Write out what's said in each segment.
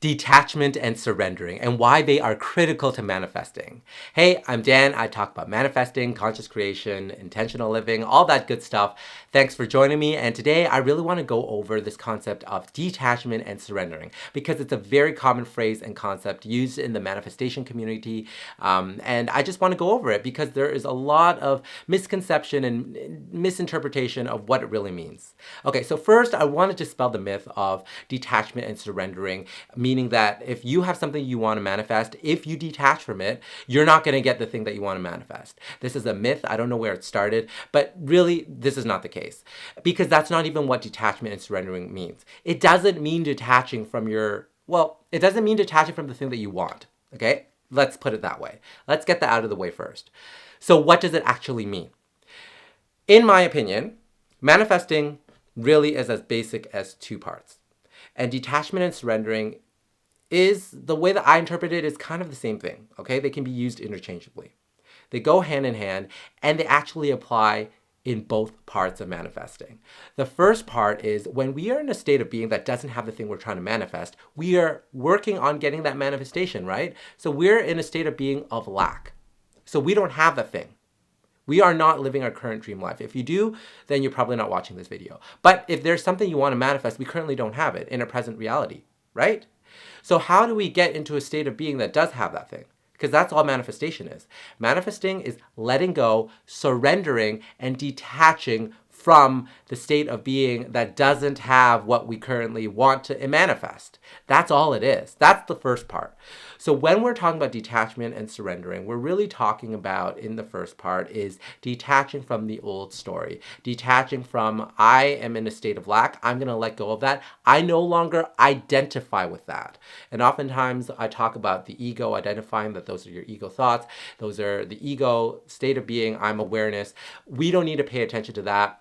detachment and surrendering, and why they are critical to manifesting. Hey, I'm Dan. I talk about manifesting, conscious creation, intentional living, all that good stuff. Thanks for joining me. And today I really want to go over this concept of detachment and surrendering because it's a very common phrase and concept used in the manifestation community. And I just want to go over it because there is a lot of misconception and misinterpretation of what it really means. Okay, so first I want to dispel the myth of detachment and surrendering, meaning that if you have something you want to manifest, if you detach from it, you're not going to get the thing that you want to manifest. This is a myth. I don't know where it started, but really, this is not the case because that's not even what detachment and surrendering means. It doesn't mean detaching from it doesn't mean detaching from the thing that you want, okay? Let's put it that way. Let's get that out of the way first. So what does it actually mean? In my opinion, manifesting really is as basic as two parts. And detachment and surrendering is, the way that I interpret it, is kind of the same thing, okay? They can be used interchangeably. They go hand in hand, and they actually apply in both parts of manifesting. The first part is when we are in a state of being that doesn't have the thing we're trying to manifest, we are working on getting that manifestation, right? So we're in a state of being of lack. So we don't have the thing. We are not living our current dream life. If you do, then you're probably not watching this video. But if there's something you want to manifest, we currently don't have it in a present reality, right? So how do we get into a state of being that does have that thing? Because that's all manifestation is. Manifesting is letting go, surrendering, and detaching from the state of being that doesn't have what we currently want to manifest. That's all it is. That's the first part. So when we're talking about detachment and surrendering, we're really talking about, in the first part, is detaching from the old story. Detaching from, I am in a state of lack, I'm going to let go of that. I no longer identify with that. And oftentimes I talk about the ego, identifying that those are your ego thoughts. Those are the ego state of being, I'm awareness. We don't need to pay attention to that.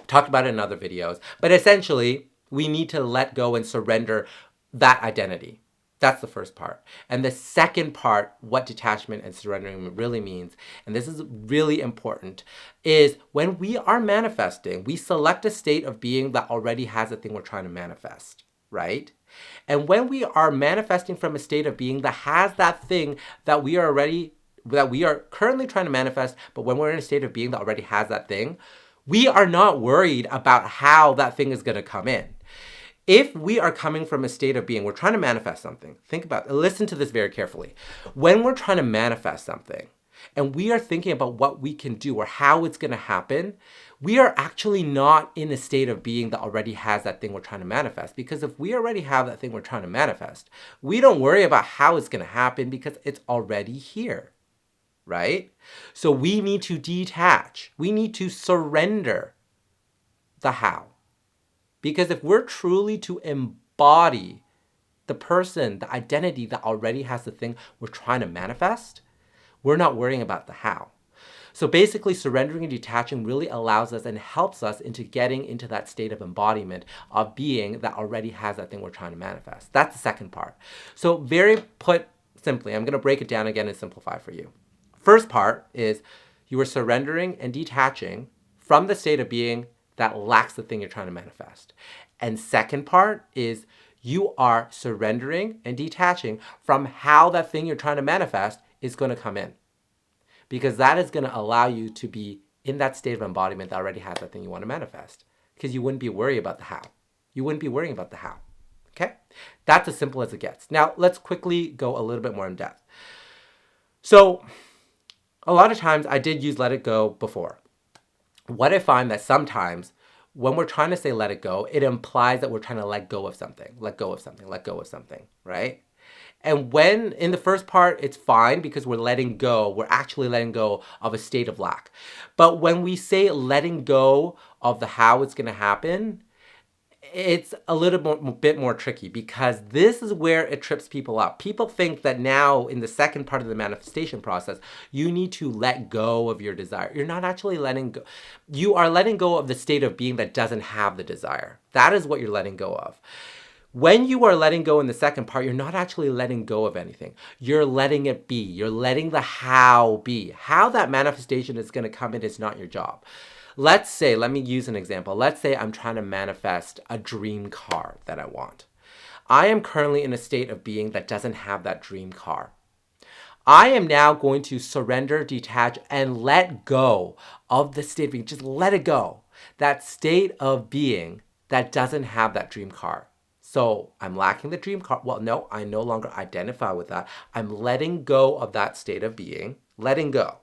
Talked about it in other videos. But essentially, we need to let go and surrender that identity. That's the first part. And the second part, what detachment and surrendering really means, and this is really important, is when we are manifesting, we select a state of being that already has a thing we're trying to manifest, right? And when we are manifesting from a state of being that has that thing that we are currently trying to manifest, but when we're in a state of being that already has that thing, we are not worried about how that thing is going to come in. If we are coming from a state of being, we're trying to manifest something. Listen to this very carefully. When we're trying to manifest something and we are thinking about what we can do or how it's going to happen, we are actually not in a state of being that already has that thing we're trying to manifest. Because if we already have that thing we're trying to manifest, we don't worry about how it's going to happen because it's already here, right? So we need to detach. We need to surrender the how. Because if we're truly to embody the person, the identity that already has the thing we're trying to manifest, we're not worrying about the how. So basically, surrendering and detaching really allows us and helps us into getting into that state of embodiment of being that already has that thing we're trying to manifest. That's the second part. So very put simply, I'm going to break it down again and simplify for you. First part is you are surrendering and detaching from the state of being that lacks the thing you're trying to manifest. And second part is you are surrendering and detaching from how that thing you're trying to manifest is going to come in. Because that is going to allow you to be in that state of embodiment that already has that thing you want to manifest. Because you wouldn't be worried about the how. You wouldn't be worrying about the how. Okay? That's as simple as it gets. Now, let's quickly go a little bit more in depth. So, a lot of times I did use let it go before. What I find that sometimes when we're trying to say let it go, it implies that we're trying to let go of something, let go of something, let go of something, right? And when in the first part, it's fine because we're letting go. We're actually letting go of a state of lack. But when we say letting go of the how it's going to happen, it's a bit more tricky because this is where it trips people up. People think that now in the second part of the manifestation process, you need to let go of your desire. You're not actually letting go. You are letting go of the state of being that doesn't have the desire. That is what you're letting go of. When you are letting go in the second part, you're not actually letting go of anything. You're letting it be. You're letting the how be. How that manifestation is going to come in is not your job. Let me use an example. Let's say I'm trying to manifest a dream car that I want. I am currently in a state of being that doesn't have that dream car. I am now going to surrender, detach, and let go of the state of being. Just let it go. That state of being that doesn't have that dream car. So I'm lacking the dream car. Well, no, I no longer identify with that. I'm letting go of that state of being, letting go.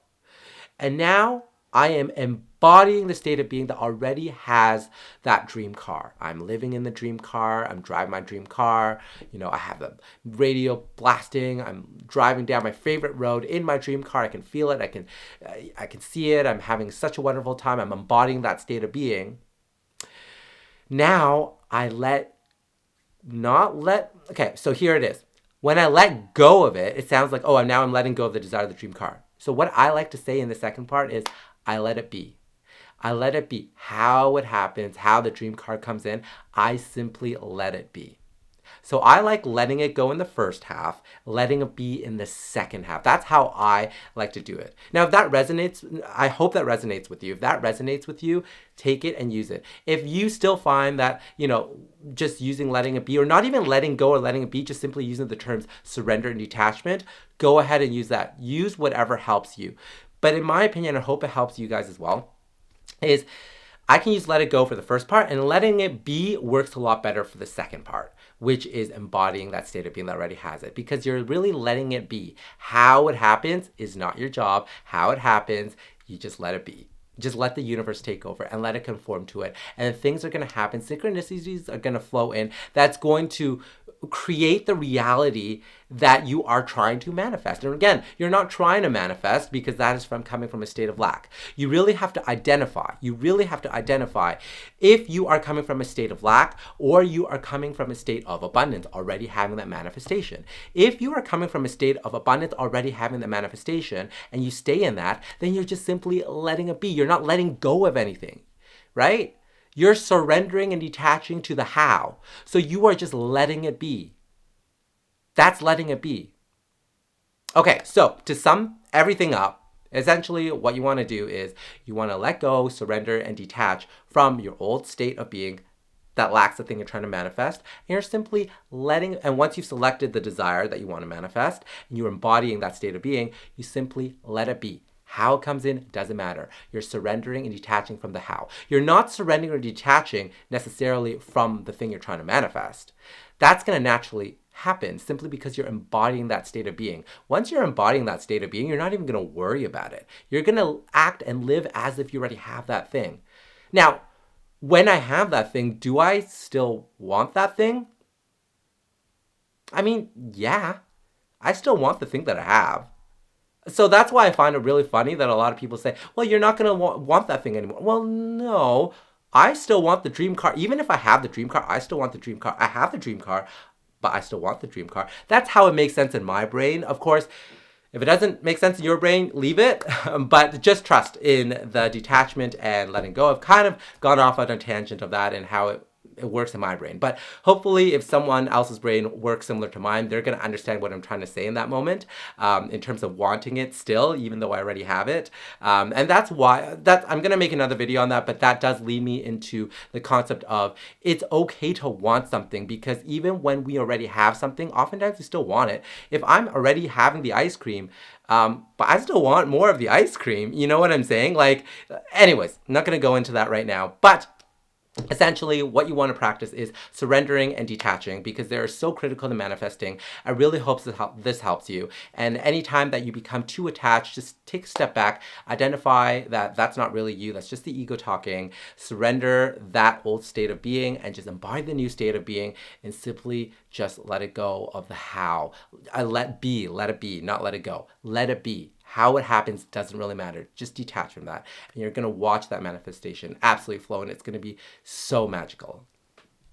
And now I am embodying the state of being that already has that dream car. I'm living in the dream car. I'm driving my dream car. I have the radio blasting. I'm driving down my favorite road in my dream car. I can feel it. I can see it. I'm having such a wonderful time. I'm embodying that state of being. Now I okay, so here it is. When I let go of it, it sounds like, oh, now I'm letting go of the desire of the dream car. So what I like to say in the second part is, I let it be. I let it be. How it happens, how the dream car comes in, I simply let it be. So I like letting it go in the first half, letting it be in the second half. That's how I like to do it. Now, if that resonates, I hope that resonates with you. If that resonates with you, take it and use it. If you still find that, just using letting it be, or not even letting go or letting it be, just simply using the terms surrender and detachment, go ahead and use that. Use whatever helps you. But in my opinion, I hope it helps you guys as well, is I can use let it go for the first part, and letting it be works a lot better for the second part, which is embodying that state of being that already has it, because you're really letting it be. How it happens is not your job. How it happens, you just let it be. Just let the universe take over and let it conform to it. And things are going to happen. Synchronicities are going to flow in. That's going to create the reality that you are trying to manifest. And again, you're not trying to manifest, because that is coming from a state of lack. You really have to identify. If you are coming from a state of lack, or you are coming from a state of abundance, already having that manifestation. If you are coming from a state of abundance, already having the manifestation, and you stay in that, then you're just simply letting it be. You're not letting go of anything, right? You're surrendering and detaching to the how. So you are just letting it be. That's letting it be. Okay, so to sum everything up, essentially what you want to do is you want to let go, surrender, and detach from your old state of being that lacks the thing you're trying to manifest. And you're simply and once you've selected the desire that you want to manifest, and you're embodying that state of being, you simply let it be. How it comes in doesn't matter. You're surrendering and detaching from the how. You're not surrendering or detaching necessarily from the thing you're trying to manifest. That's going to naturally happen simply because you're embodying that state of being. Once you're embodying that state of being, you're not even going to worry about it. You're going to act and live as if you already have that thing. Now, when I have that thing, do I still want that thing? I mean, yeah, I still want the thing that I have. So that's why I find it really funny that a lot of people say, well, you're not going to want that thing anymore. Well, no, I still want the dream car. Even if I have the dream car, I still want the dream car. I have the dream car, but I still want the dream car. That's how it makes sense in my brain. Of course, if it doesn't make sense in your brain, leave it. But just trust in the detachment and letting go. I've kind of gone off on a tangent of that and how it works in my brain. But hopefully if someone else's brain works similar to mine, they're going to understand what I'm trying to say in that moment, in terms of wanting it still, even though I already have it. And that's why I'm going to make another video on that, but that does lead me into the concept of it's okay to want something, because even when we already have something, oftentimes we still want it. If I'm already having the ice cream, but I still want more of the ice cream, you know what I'm saying? Anyways, I'm not going to go into that right now, but essentially, what you want to practice is surrendering and detaching, because they are so critical to manifesting. I really hope this helps you. And anytime that you become too attached, just take a step back, identify that that's not really you, that's just the ego talking, surrender that old state of being, and just embody the new state of being, and simply just let it go of the how. Let it be, not let it go. Let it be. How it happens doesn't really matter. Just detach from that. And you're going to watch that manifestation absolutely flow, and it's going to be so magical.